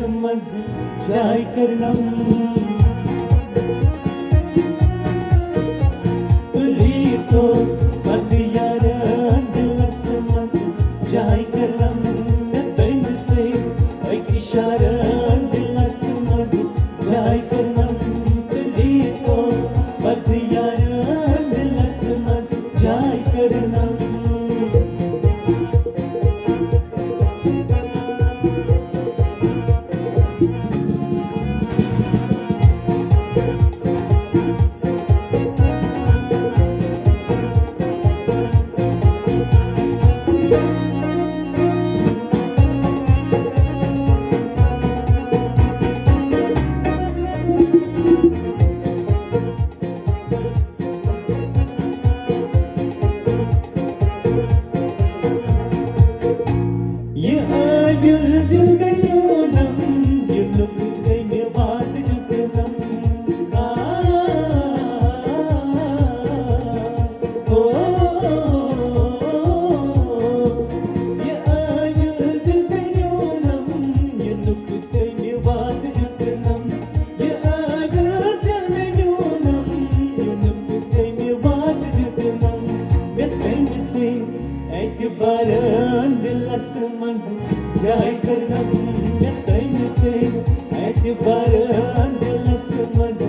मज जाय करनम तो मत यार दिलस मज जाय करनम तन से एक इशारा दिलस मज जाय करनम तो मत यार दिलस मज जाय करनम दिलस मज जाय करनम तन से एतबार दिलस मज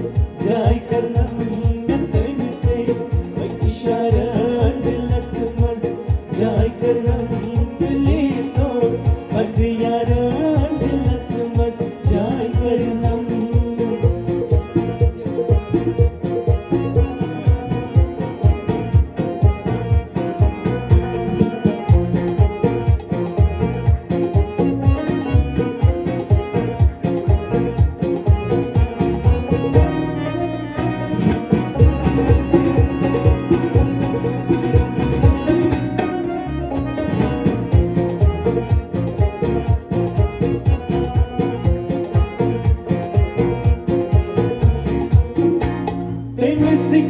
जाय करनम तन से इशारा दिलस मज जाय करनम दिली तो मत यार दिलस मज जाय करनम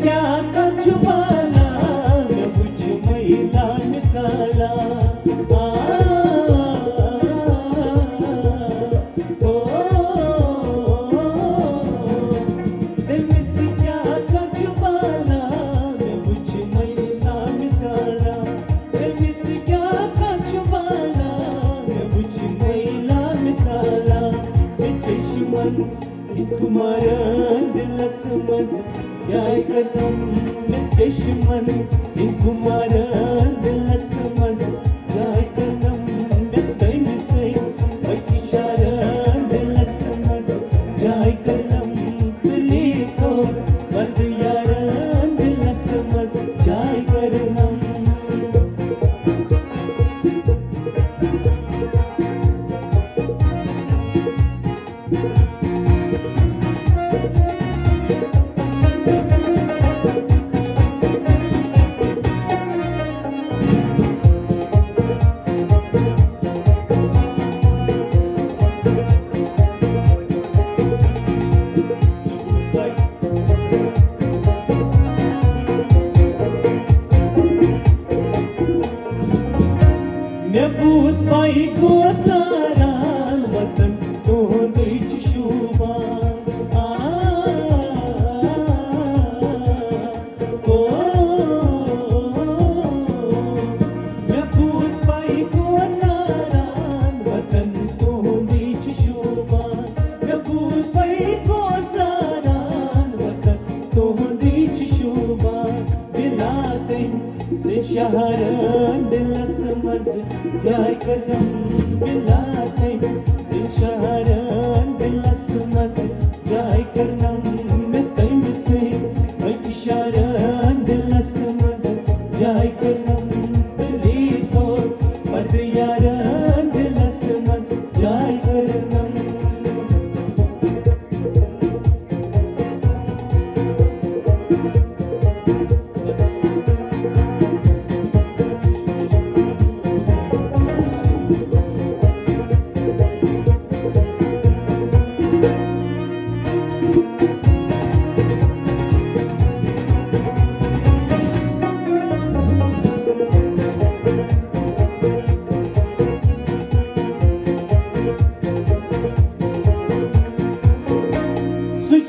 क्या कछुआला मैं बुझ महिला मिसाला क्या कछुआला मैं बुझ महिला मिसाला क्या कछुआला मैं बुझ महिला मिसाला चश्मन तुम्हारा दिलस मज जाय करनम चश्मन तुम्हारा दिलस मज जाय करनम तन से इशारा दिलस मज जाय करनम दिली तो मत यार दिलस मज जाय करनम nebus pai kosaran watan to deiç şuba nebus pai kosaran watan to deiç şuba nebus pai kosaran watan to deiç şuba bilaten se şaharan dilas maz जाय करनम बिलाते जिन शहरन दिलस मज जाय करनम तन से इशारा दिलस मज जाय करनम दिली तो मत यार दिलस मज जाय करनम